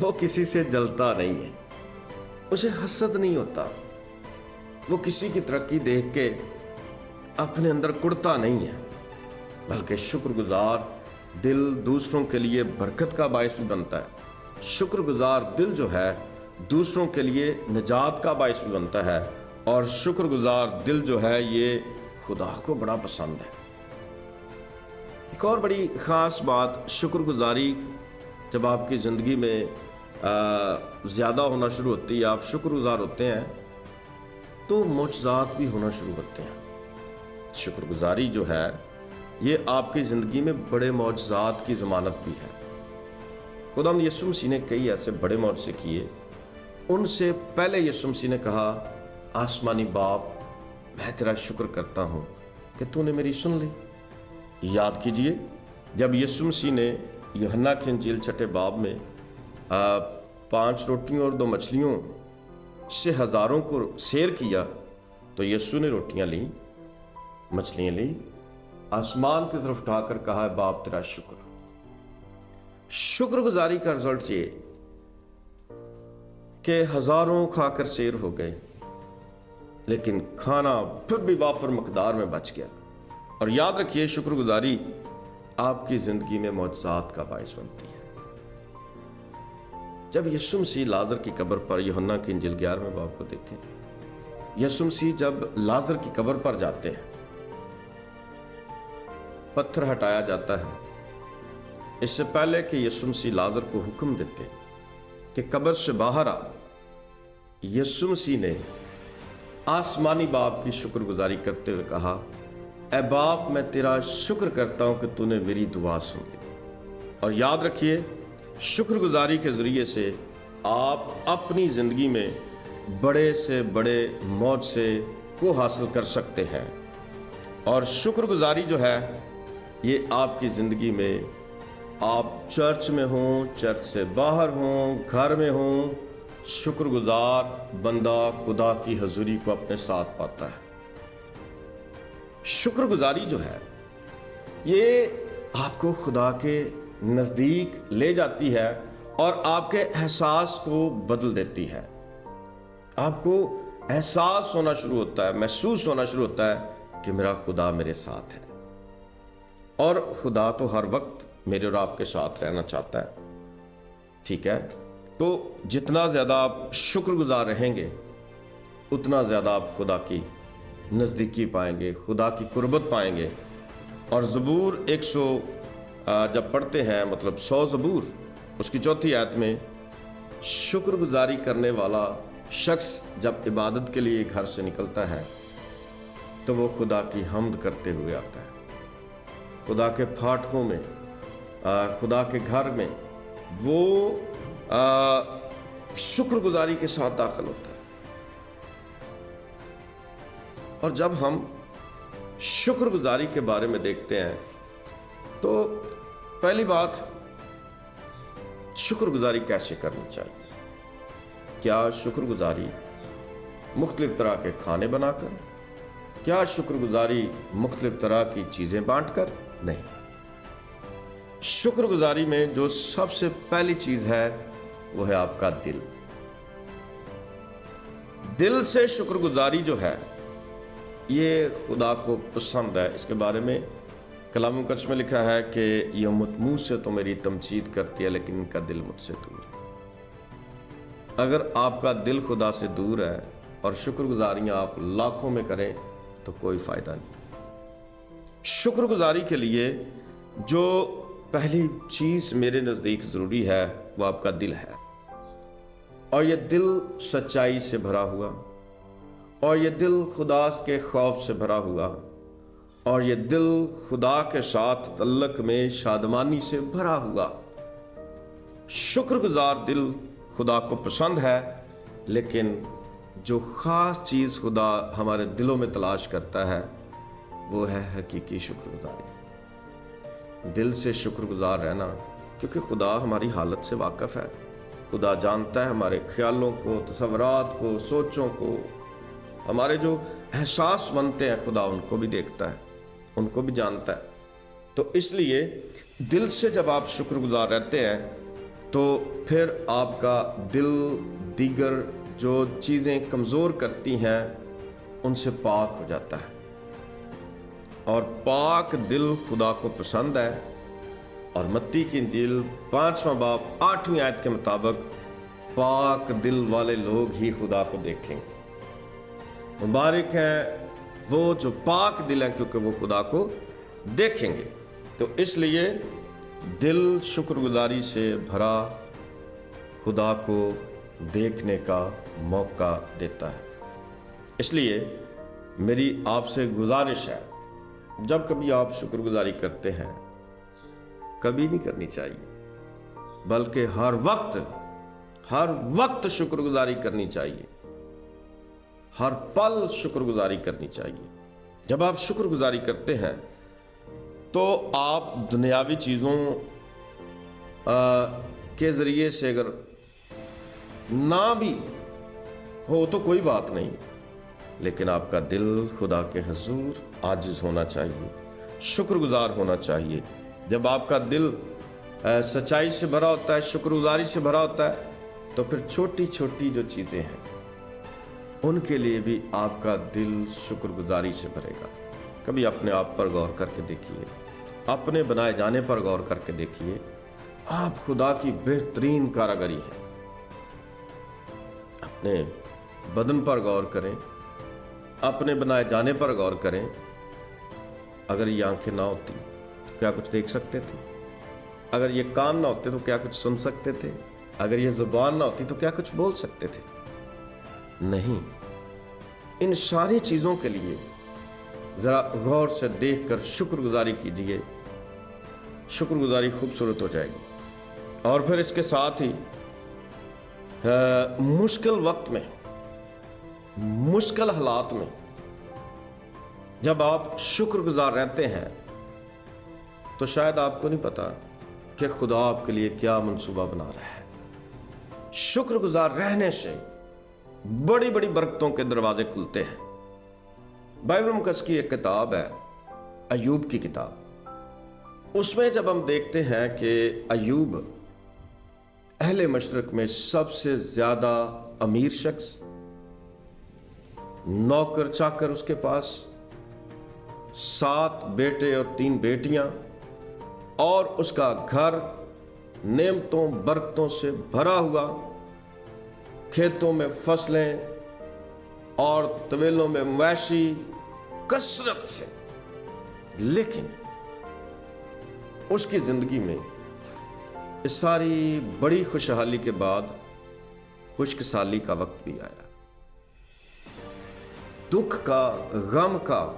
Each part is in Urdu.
وہ کسی سے جلتا نہیں ہے، اسے حسد نہیں ہوتا، وہ کسی کی ترقی دیکھ کے اپنے اندر کڑتا نہیں ہے، بلکہ شکر گزار دل دوسروں کے لیے برکت کا باعث بھی بنتا ہے۔ شکر گزار دل جو ہے دوسروں کے لیے نجات کا باعث بھی بنتا ہے، اور شکر گزار دل جو ہے یہ خدا کو بڑا پسند ہے۔ ایک اور بڑی خاص بات، شکر گزاری جب آپ کی زندگی میں زیادہ ہونا شروع ہوتی ہے، آپ شکر گزار ہوتے ہیں، تو معجزات بھی ہونا شروع ہوتے ہیں۔ شکر گزاری جو ہے یہ آپ کی زندگی میں بڑے معجزات کی ضمانت بھی ہے۔ خدا یسوع مسیح نے کئی ایسے بڑے معجزے کیے، ان سے پہلے یسوع مسیح نے کہا، آسمانی باپ میں تیرا شکر کرتا ہوں کہ تو نے میری سن لی۔ یاد کیجئے جب یسوع مسیح نے یوحنا کی انجیل چھٹے باب میں 5 روٹیوں اور 2 مچھلیوں سے ہزاروں کو سیر کیا، تو یسوع نے روٹیاں لیں، مچھلیاں لیں، آسمان کی طرف اٹھا کر کہا، باپ تیرا شکر۔ شکر گزاری کا رزلٹ یہ کہ ہزاروں کھا کر سیر ہو گئے، لیکن کھانا پھر بھی وافر مقدار میں بچ گیا۔ اور یاد رکھیے شکر گزاری آپ کی زندگی میں معجزات کا باعث بنتی ہے۔ جب یسوع مسیح لازر کی قبر پر، یوحنا کی انجیل 11 باب کو دیکھیں، یسوع مسیح جب لازر کی قبر پر جاتے ہیں، پتھر ہٹایا جاتا ہے، اس سے پہلے کہ یسوع مسیح لازر کو حکم دیتے کہ قبر سے باہر آ، یسوع مسیح نے آسمانی باپ کی شکر گزاری کرتے ہوئے کہا، اے باپ میں تیرا شکر کرتا ہوں کہ تو نے میری دعا سن لی۔ اور یاد رکھیے شکر گزاری کے ذریعے سے آپ اپنی زندگی میں بڑے سے بڑے معجزے کو حاصل کر سکتے ہیں۔ اور شکر گزاری جو ہے یہ آپ کی زندگی میں، آپ چرچ میں ہوں، چرچ سے باہر ہوں، گھر میں ہوں، شکر گزار بندہ خدا کی حضوری کو اپنے ساتھ پاتا ہے۔ شکر گزاری جو ہے یہ آپ کو خدا کے نزدیک لے جاتی ہے اور آپ کے احساس کو بدل دیتی ہے۔ آپ کو احساس ہونا شروع ہوتا ہے، محسوس ہونا شروع ہوتا ہے کہ میرا خدا میرے ساتھ ہے، اور خدا تو ہر وقت میرے اور آپ کے ساتھ رہنا چاہتا ہے۔ ٹھیک ہے، تو جتنا زیادہ آپ شکر گزار رہیں گے اتنا زیادہ آپ خدا کی نزدیکی پائیں گے، خدا کی قربت پائیں گے۔ اور زبور 100 جب پڑھتے ہیں، مطلب 100 زبور اس کی 4 آیت میں، شکر گزاری کرنے والا شخص جب عبادت کے لیے گھر سے نکلتا ہے تو وہ خدا کی حمد کرتے ہوئے آتا ہے، خدا کے پھاٹکوں میں، خدا کے گھر میں وہ شکر گزاری کے ساتھ داخل ہوتا ہے۔ اور جب ہم شکر گزاری کے بارے میں دیکھتے ہیں تو پہلی بات، شکر گزاری کیسے کرنی چاہیے؟ کیا شکر گزاری مختلف طرح کے کھانے بنا کر؟ کیا شکر گزاری مختلف طرح کی چیزیں بانٹ کر؟ نہیں۔ شکر گزاری میں جو سب سے پہلی چیز ہے وہ ہے آپ کا دل۔ دل سے شکر گزاری جو ہے یہ خدا کو پسند ہے۔ اس کے بارے میں کلام مقدس میں لکھا ہے کہ یہ امت منہ سے تو میری تمجید کرتی ہے لیکن ان کا دل مجھ سے دور ہے۔ اگر آپ کا دل خدا سے دور ہے اور شکر گزاریاں آپ لاکھوں میں کریں تو کوئی فائدہ نہیں۔ شکر گزاری کے لیے جو پہلی چیز میرے نزدیک ضروری ہے وہ آپ کا دل ہے، اور یہ دل سچائی سے بھرا ہوا، اور یہ دل خدا کے خوف سے بھرا ہوا، اور یہ دل خدا کے ساتھ تعلق میں شادمانی سے بھرا ہوا۔ شکر گزار دل خدا کو پسند ہے، لیکن جو خاص چیز خدا ہمارے دلوں میں تلاش کرتا ہے وہ ہے حقیقی شکر گزاری۔ دل سے شکر گزار رہنا، کیونکہ خدا ہماری حالت سے واقف ہے۔ خدا جانتا ہے ہمارے خیالوں کو، تصورات کو، سوچوں کو، ہمارے جو احساس بنتے ہیں خدا ان کو بھی دیکھتا ہے، ان کو بھی جانتا ہے۔ تو اس لیے دل سے جب آپ شکر گزار رہتے ہیں تو پھر آپ کا دل دیگر جو چیزیں کمزور کرتی ہیں ان سے پاک ہو جاتا ہے، اور پاک دل خدا کو پسند ہے۔ اور متی کی انجیل 5واں باب 8ویں آیت کے مطابق پاک دل والے لوگ ہی خدا کو دیکھیں گے۔ مبارک ہیں وہ جو پاک دل ہیں، کیونکہ وہ خدا کو دیکھیں گے۔ تو اس لیے دل شکر گزاری سے بھرا خدا کو دیکھنے کا موقع دیتا ہے۔ اس لیے میری آپ سے گزارش ہے، جب کبھی آپ شکر گزاری کرتے ہیں، کبھی نہیں کرنی چاہیے، بلکہ ہر وقت شکر گزاری کرنی چاہیے، ہر پل شکر گزاری کرنی چاہیے۔ جب آپ شکر گزاری کرتے ہیں تو آپ دنیاوی چیزوں کے ذریعے سے اگر نہ بھی ہو تو کوئی بات نہیں، لیکن آپ کا دل خدا کے حضور عاجز ہونا چاہیے، شکر گزار ہونا چاہیے۔ جب آپ کا دل سچائی سے بھرا ہوتا ہے، شکر گزاری سے بھرا ہوتا ہے، تو پھر چھوٹی چھوٹی جو چیزیں ہیں ان کے لیے بھی آپ کا دل شکر گزاری سے بھرے گا۔ کبھی اپنے آپ پر غور کر کے دیکھیے، اپنے بنائے جانے پر غور کر کے دیکھیے، آپ خدا کی بہترین کاریگری ہے۔ اپنے بدن پر غور کریں، اپنے بنائے جانے پر غور کریں۔ اگر یہ آنکھیں نہ ہوتی تو کیا کچھ دیکھ سکتے تھے؟ اگر یہ کان نہ ہوتے تو کیا کچھ سن سکتے تھے؟ اگر یہ زبان نہ ہوتی تو کیا کچھ بول سکتے تھے؟ نہیں۔ ان ساری چیزوں کے لیے ذرا غور سے دیکھ کر شکر گزاری کیجیے، شکر گزاری خوبصورت ہو جائے گی۔ اور پھر اس کے ساتھ ہی مشکل وقت میں، مشکل حالات میں جب آپ شکر گزار رہتے ہیں تو شاید آپ کو نہیں پتا کہ خدا آپ کے لیے کیا منصوبہ بنا رہا ہے۔ شکر گزار رہنے سے بڑی بڑی برکتوں کے دروازے کھلتے ہیں۔ بائبل مقدس کی ایک کتاب ہے، ایوب کی کتاب۔ اس میں جب ہم دیکھتے ہیں کہ ایوب اہل مشرق میں سب سے زیادہ امیر شخص، نوکر چاکر اس کے پاس، 7 بیٹے اور 3 بیٹیاں، اور اس کا گھر نعمتوں برکتوں سے بھرا ہوا، کھیتوں میں فصلیں اور طویلوں میں مویشی کثرت سے۔ لیکن اس کی زندگی میں اس ساری بڑی خوشحالی کے بعد خشک سالی کا وقت بھی آیا، دکھ کا، غم کا،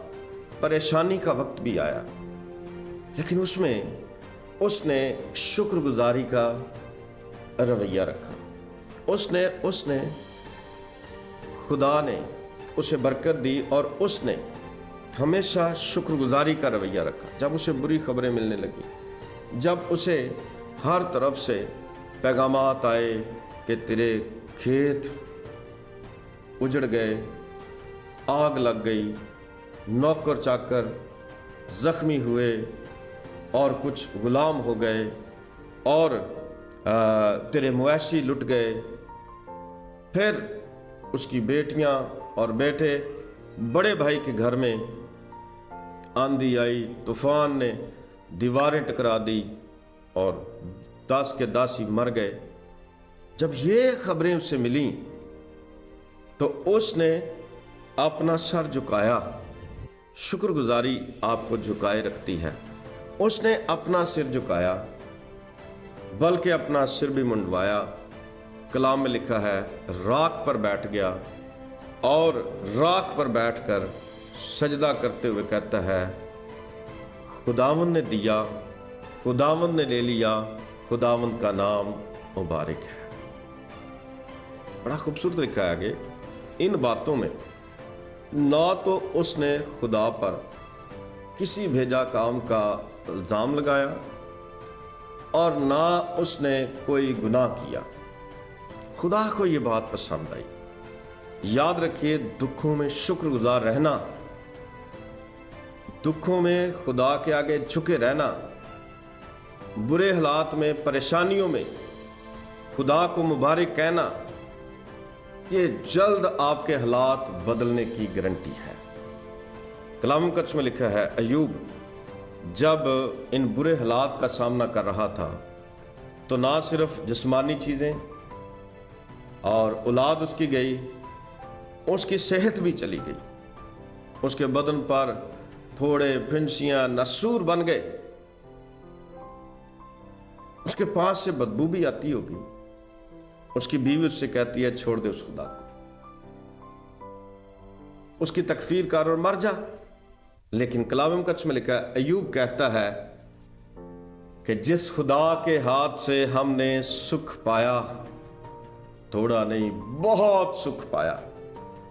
پریشانی کا وقت بھی آیا۔ لیکن اس میں اس نے شکر گزاری کا رویہ رکھا۔ اس نے خدا نے اسے برکت دی اور اس نے ہمیشہ شکر گزاری کا رویہ رکھا۔ جب اسے بری خبریں ملنے لگی، جب اسے ہر طرف سے پیغامات آئے کہ تیرے کھیت اجڑ گئے، آگ لگ گئی، نوکر چاکر زخمی ہوئے اور کچھ غلام ہو گئے، اور تیرے مویشی لٹ گئے، پھر اس کی بیٹیاں اور بیٹے، بڑے بھائی کے گھر میں آندھی آئی، طوفان نے دیواریں ٹکرا دی اور 10 کے 10 ہی مر گئے۔ جب یہ خبریں اسے ملیں تو اس نے اپنا سر جھکایا۔ شکر گزاری آپ کو جھکائے رکھتی ہے۔ اس نے اپنا سر جھکایا، بلکہ اپنا سر بھی منڈوایا۔ کلام میں لکھا ہے راکھ پر بیٹھ گیا، اور راکھ پر بیٹھ کر سجدہ کرتے ہوئے کہتا ہے خداوند نے دیا، خداوند نے لے لیا، خداوند کا نام مبارک ہے۔ بڑا خوبصورت لکھا ہے آگے ان باتوں میں، نہ تو اس نے خدا پر کسی بھیجا کام کا الزام لگایا اور نہ اس نے کوئی گناہ کیا۔ خدا کو یہ بات پسند آئی۔ یاد رکھیے، دکھوں میں شکر گزار رہنا، دکھوں میں خدا کے آگے جھکے رہنا، برے حالات میں، پریشانیوں میں خدا کو مبارک کہنا یہ جلد آپ کے حالات بدلنے کی گارنٹی ہے۔ کلام مقدس میں لکھا ہے ایوب جب ان برے حالات کا سامنا کر رہا تھا تو نہ صرف جسمانی چیزیں اور اولاد اس کی گئی، اس کی صحت بھی چلی گئی، اس کے بدن پر پھوڑے پھنسیاں نسور بن گئے، اس کے پاس سے بدبو بھی آتی ہوگی۔ اس کی بیوی اس سے کہتی ہے چھوڑ دے اس خدا کو، اس کی تکفیر کر اور مر جا۔ لیکن کلام مقدس میں لکھا ہے ایوب کہتا ہے کہ جس خدا کے ہاتھ سے ہم نے سکھ پایا، تھوڑا نہیں بہت سکھ پایا،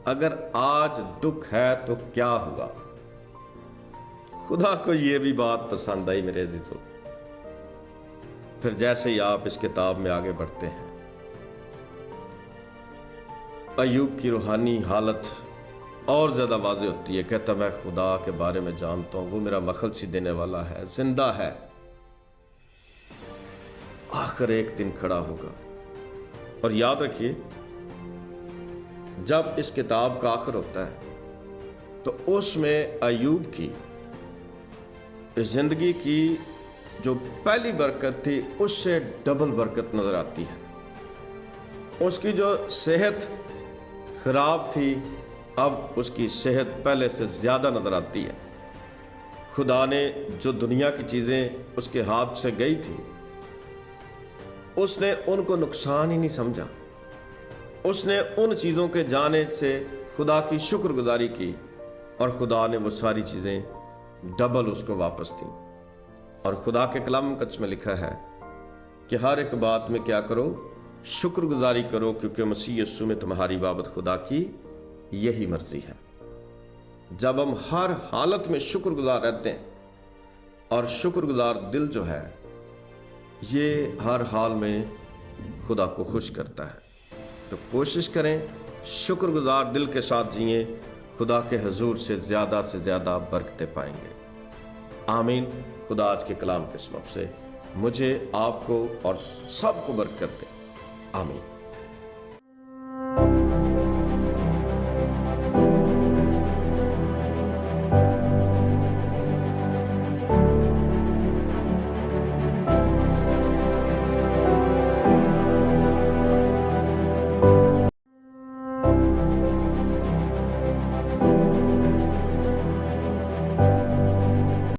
اگر آج دکھ ہے تو کیا ہوا؟ خدا کو یہ بھی بات پسند آئی میرے عزیزو۔ پھر جیسے ہی آپ اس کتاب میں آگے بڑھتے ہیں، ایوب کی روحانی حالت اور زیادہ واضح ہوتی ہے۔ کہتا میں خدا کے بارے میں جانتا ہوں، وہ میرا مخلصی دینے والا ہے، زندہ ہے، آخر ایک دن کھڑا ہوگا۔ اور یاد رکھیے جب اس کتاب کا آخر ہوتا ہے تو اس میں ایوب کی زندگی کی جو پہلی برکت تھی اس سے ڈبل برکت نظر آتی ہے۔ اس کی جو صحت خراب تھی اب اس کی صحت پہلے سے زیادہ نظر آتی ہے۔ خدا نے جو دنیا کی چیزیں اس کے ہاتھ سے گئی تھی اس نے ان کو نقصان ہی نہیں سمجھا، اس نے ان چیزوں کے جانے سے خدا کی شکر گزاری کی اور خدا نے وہ ساری چیزیں ڈبل اس کو واپس دیں۔ اور خدا کے کلام مقدس میں لکھا ہے کہ ہر ایک بات میں کیا کرو؟ شکر گزاری کرو، کیونکہ مسیح یسوع میں تمہاری بابت خدا کی یہی مرضی ہے۔ جب ہم ہر حالت میں شکر گزار رہتے ہیں، اور شکر گزار دل جو ہے یہ ہر حال میں خدا کو خوش کرتا ہے، تو کوشش کریں شکر گزار دل کے ساتھ جئیں، خدا کے حضور سے زیادہ برکتیں پائیں گے۔ آمین۔ خدا آج کے کلام کے سبب سے مجھے، آپ کو اور سب کو برکت دے۔ آمین۔